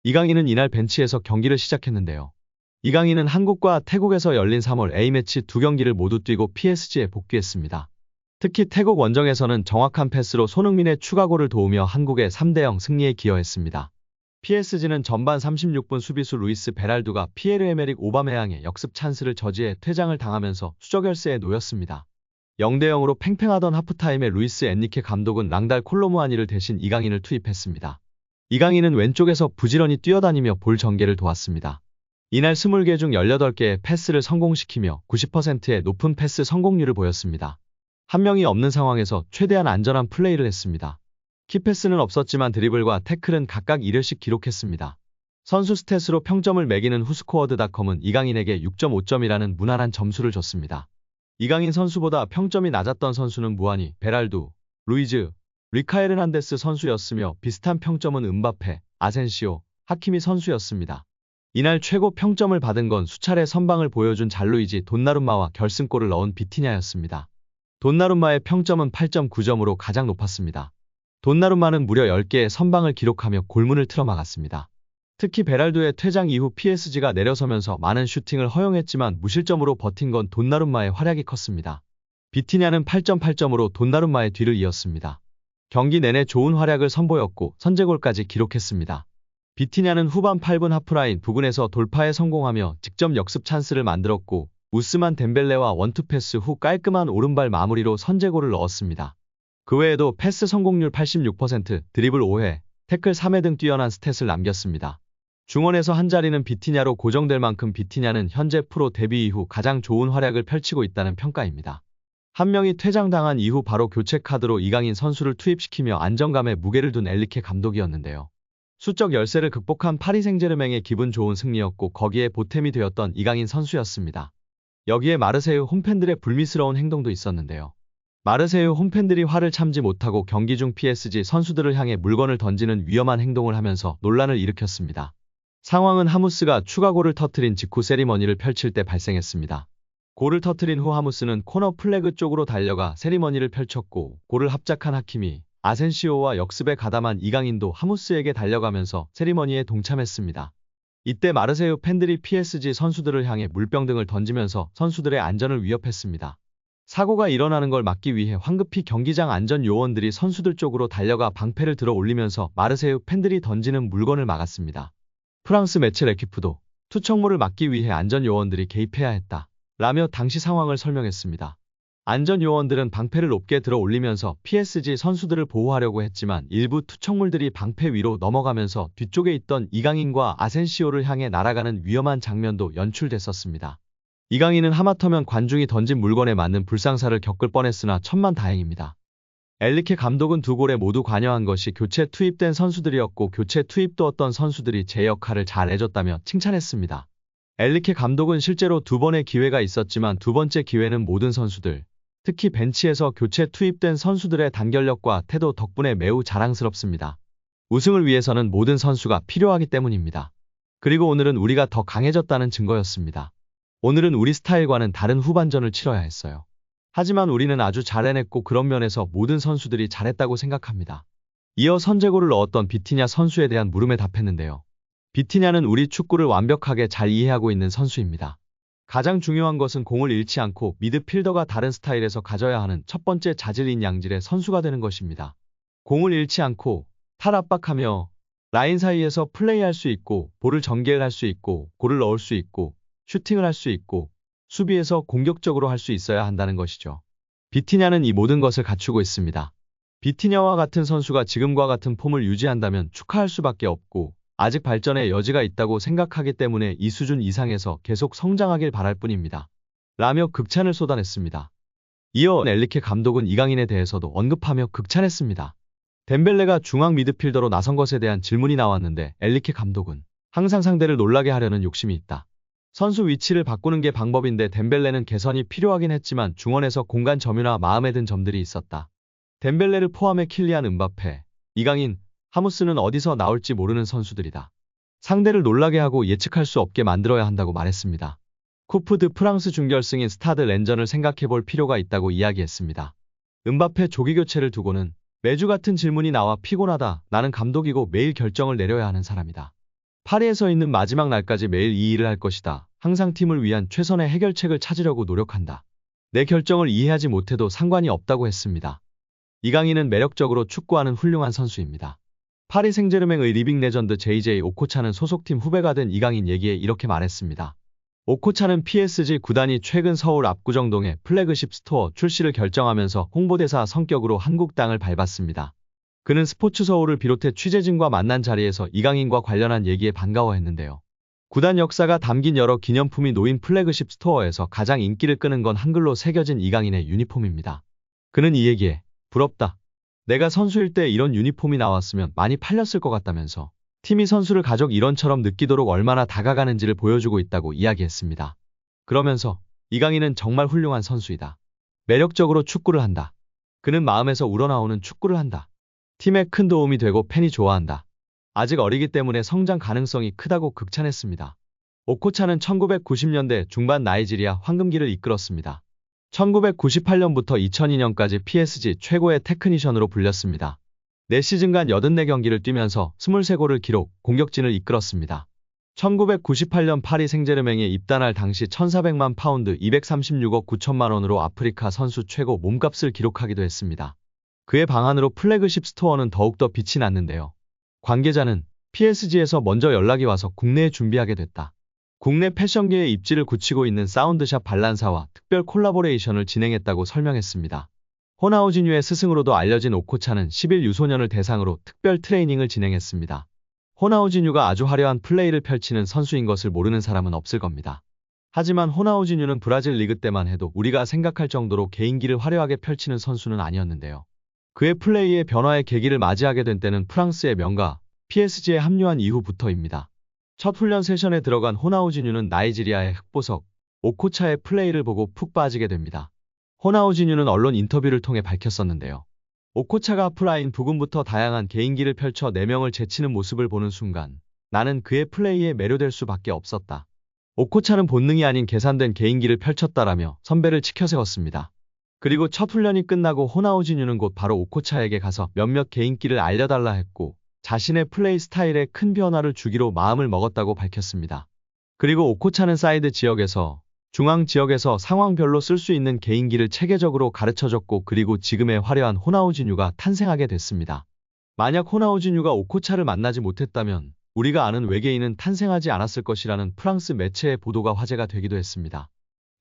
이강인은 이날 벤치에서 경기를 시작했는데요. 이강인은 한국과 태국에서 열린 3월 A매치 두 경기를 모두 뛰고 PSG에 복귀했습니다. 특히 태국 원정에서는 정확한 패스로 손흥민의 추가골을 도우며 한국의 3대0 승리에 기여했습니다. PSG는 전반 36분 수비수 루이스 베랄두가 피에르-에메릭 오바메양의 역습 찬스를 저지해 퇴장을 당하면서 수적열세에 놓였습니다. 0대0으로 팽팽하던 하프타임에 루이스 엔리케 감독은 랑달 콜로무아니를 대신 이강인을 투입했습니다. 이강인은 왼쪽에서 부지런히 뛰어다니며 볼 전개를 도왔습니다. 이날 20개 중 18개의 패스를 성공시키며 90%의 높은 패스 성공률을 보였습니다. 한 명이 없는 상황에서 최대한 안전한 플레이를 했습니다. 키패스는 없었지만 드리블과 태클은 각각 1회씩 기록했습니다. 선수 스탯으로 평점을 매기는 후스코어드닷컴은 이강인에게 6.5점이라는 무난한 점수를 줬습니다. 이강인 선수보다 평점이 낮았던 선수는 무하니, 베랄두, 루이즈, 리카 에르난데스 선수였으며 비슷한 평점은 음바페, 아센시오, 하키미 선수였습니다. 이날 최고 평점을 받은 건 수차례 선방을 보여준 잘루이지 돈나룸마와 결승골을 넣은 비티냐였습니다. 돈나룸마의 평점은 8.9점으로 가장 높았습니다. 돈나룸마는 무려 10개의 선방을 기록하며 골문을 틀어막았습니다. 특히 베랄두의 퇴장 이후 PSG가 내려서면서 많은 슈팅을 허용했지만 무실점으로 버틴 건 돈나룸마의 활약이 컸습니다. 비티냐는 8.8점으로 돈나룸마의 뒤를 이었습니다. 경기 내내 좋은 활약을 선보였고 선제골까지 기록했습니다. 비티냐는 후반 8분 하프라인 부근에서 돌파에 성공하며 직접 역습 찬스를 만들었고 우스만 덴벨레와 원투패스 후 깔끔한 오른발 마무리로 선제골을 넣었습니다. 그 외에도 패스 성공률 86%, 드리블 5회, 태클 3회 등 뛰어난 스탯을 남겼습니다. 중원에서 한 자리는 비티냐로 고정될 만큼 비티냐는 현재 프로 데뷔 이후 가장 좋은 활약을 펼치고 있다는 평가입니다. 한 명이 퇴장당한 이후 바로 교체 카드로 이강인 선수를 투입시키며 안정감에 무게를 둔 엔리케 감독이었는데요. 수적 열세를 극복한 파리 생제르맹의 기분 좋은 승리였고 거기에 보탬이 되었던 이강인 선수였습니다. 여기에 마르세유 홈팬들의 불미스러운 행동도 있었는데요. 마르세유 홈팬들이 화를 참지 못하고 경기 중 PSG 선수들을 향해 물건을 던지는 위험한 행동을 하면서 논란을 일으켰습니다. 상황은 하무스가 추가골을 터뜨린 직후 세리머니를 펼칠 때 발생했습니다. 골을 터뜨린 후 하무스는 코너 플래그 쪽으로 달려가 세리머니를 펼쳤고 골을 합작한 하키미, 아센시오와 역습에 가담한 이강인도 하무스에게 달려가면서 세리머니에 동참했습니다. 이때 마르세유 팬들이 PSG 선수들을 향해 물병 등을 던지면서 선수들의 안전을 위협했습니다. 사고가 일어나는 걸 막기 위해 황급히 경기장 안전 요원들이 선수들 쪽으로 달려가 방패를 들어 올리면서 마르세유 팬들이 던지는 물건을 막았습니다. 프랑스 매체 레키프도 투척물을 막기 위해 안전 요원들이 개입해야 했다 라며 당시 상황을 설명했습니다. 안전 요원들은 방패를 높게 들어 올리면서 PSG 선수들을 보호하려고 했지만 일부 투척물들이 방패 위로 넘어가면서 뒤쪽에 있던 이강인과 아센시오를 향해 날아가는 위험한 장면도 연출됐었습니다. 이강인은 하마터면 관중이 던진 물건에 맞는 불상사를 겪을 뻔했으나 천만다행입니다. 엔리케 감독은 두 골에 모두 관여한 것이 교체 투입된 선수들이었고 교체 투입되었던 선수들이 제 역할을 잘 해줬다며 칭찬했습니다. 엔리케 감독은 실제로 두 번의 기회가 있었지만 두 번째 기회는 모든 선수들, 특히 벤치에서 교체 투입된 선수들의 단결력과 태도 덕분에 매우 자랑스럽습니다. 우승을 위해서는 모든 선수가 필요하기 때문입니다. 그리고 오늘은 우리가 더 강해졌다는 증거였습니다. 오늘은 우리 스타일과는 다른 후반전을 치러야 했어요. 하지만 우리는 아주 잘 해냈고 그런 면에서 모든 선수들이 잘했다고 생각합니다. 이어 선제골을 넣었던 비티냐 선수에 대한 물음에 답했는데요. 비티냐는 우리 축구를 완벽하게 잘 이해하고 있는 선수입니다. 가장 중요한 것은 공을 잃지 않고 미드필더가 다른 스타일에서 가져야 하는 첫 번째 자질인 양질의 선수가 되는 것입니다. 공을 잃지 않고 탈압박하며 라인 사이에서 플레이할 수 있고 볼을 전개할 수 있고 골을 넣을 수 있고 슈팅을 할 수 있고 수비에서 공격적으로 할 수 있어야 한다는 것이죠. 비티냐는 이 모든 것을 갖추고 있습니다. 비티냐와 같은 선수가 지금과 같은 폼을 유지한다면 축하할 수밖에 없고 아직 발전의 여지가 있다고 생각하기 때문에 이 수준 이상에서 계속 성장하길 바랄 뿐입니다. 라며 극찬을 쏟아냈습니다. 이어 엔리케 감독은 이강인에 대해서도 언급하며 극찬했습니다. 덴벨레가 중앙 미드필더로 나선 것에 대한 질문이 나왔는데 엔리케 감독은 항상 상대를 놀라게 하려는 욕심이 있다. 선수 위치를 바꾸는 게 방법인데 덴벨레는 개선이 필요하긴 했지만 중원에서 공간 점유나 마음에 든 점들이 있었다. 덴벨레를 포함해 킬리안 음바페, 이강인, 하무스는 어디서 나올지 모르는 선수들이다. 상대를 놀라게 하고 예측할 수 없게 만들어야 한다고 말했습니다. 쿠프드 프랑스 준결승인 스타드 렌전을 생각해볼 필요가 있다고 이야기했습니다. 음바페 조기 교체를 두고는 매주 같은 질문이 나와 피곤하다. 나는 감독이고 매일 결정을 내려야 하는 사람이다. 파리에서 있는 마지막 날까지 매일 이 일을 할 것이다. 항상 팀을 위한 최선의 해결책을 찾으려고 노력한다. 내 결정을 이해하지 못해도 상관이 없다고 했습니다. 이강인은 매력적으로 축구하는 훌륭한 선수입니다. 파리 생제르맹의 리빙 레전드 JJ 오코차는 소속팀 후배가 된 이강인 얘기에 이렇게 말했습니다. 오코차는 PSG 구단이 최근 서울 압구정동의 플래그십 스토어 출시를 결정하면서 홍보대사 성격으로 한국 땅을 밟았습니다. 그는 스포츠서울을 비롯해 취재진과 만난 자리에서 이강인과 관련한 얘기에 반가워했는데요. 구단 역사가 담긴 여러 기념품이 놓인 플래그십 스토어에서 가장 인기를 끄는 건 한글로 새겨진 이강인의 유니폼입니다. 그는 이 얘기에 부럽다. 내가 선수일 때 이런 유니폼이 나왔으면 많이 팔렸을 것 같다면서 팀이 선수를 가족 일원처럼 느끼도록 얼마나 다가가는지를 보여주고 있다고 이야기했습니다. 그러면서 이강인은 정말 훌륭한 선수이다. 매력적으로 축구를 한다. 그는 마음에서 우러나오는 축구를 한다. 팀에 큰 도움이 되고 팬이 좋아한다. 아직 어리기 때문에 성장 가능성이 크다고 극찬했습니다. 오코차는 1990년대 중반 나이지리아 황금기를 이끌었습니다. 1998년부터 2002년까지 PSG 최고의 테크니션으로 불렸습니다. 4시즌간 84경기를 뛰면서 23골을 기록, 공격진을 이끌었습니다. 1998년 파리 생제르맹에 입단할 당시 1,400만 파운드 236억 9천만 원으로 아프리카 선수 최고 몸값을 기록하기도 했습니다. 그의 방한으로 플래그십 스토어는 더욱더 빛이 났는데요. 관계자는 PSG에서 먼저 연락이 와서 국내에 준비하게 됐다. 국내 패션계의 입지를 굳히고 있는 사운드샵 발란사와 특별 콜라보레이션을 진행했다고 설명했습니다. 호나우지뉴의 스승으로도 알려진 오코차는 10일 유소년을 대상으로 특별 트레이닝을 진행했습니다. 호나우지뉴가 아주 화려한 플레이를 펼치는 선수인 것을 모르는 사람은 없을 겁니다. 하지만 호나우지뉴는 브라질 리그 때만 해도 우리가 생각할 정도로 개인기를 화려하게 펼치는 선수는 아니었는데요. 그의 플레이의 변화의 계기를 맞이하게 된 때는 프랑스의 명가 PSG에 합류한 이후부터입니다. 첫 훈련 세션에 들어간 호나우지뉴는 나이지리아의 흑보석 오코차의 플레이를 보고 푹 빠지게 됩니다. 호나우지뉴는 언론 인터뷰를 통해 밝혔었는데요. 오코차가 플라인 부근부터 다양한 개인기를 펼쳐 4명을 제치는 모습을 보는 순간 나는 그의 플레이에 매료될 수밖에 없었다. 오코차는 본능이 아닌 계산된 개인기를 펼쳤다라며 선배를 치켜세웠습니다. 그리고 첫 훈련이 끝나고 호나우지뉴는 곧 바로 오코차에게 가서 몇몇 개인기를 알려달라 했고 자신의 플레이 스타일에 큰 변화를 주기로 마음을 먹었다고 밝혔습니다. 그리고 오코차는 사이드 지역에서 중앙 지역에서 상황별로 쓸 수 있는 개인기를 체계적으로 가르쳐줬고 그리고 지금의 화려한 호나우지뉴가 탄생하게 됐습니다. 만약 호나우지뉴가 오코차를 만나지 못했다면 우리가 아는 외계인은 탄생하지 않았을 것이라는 프랑스 매체의 보도가 화제가 되기도 했습니다.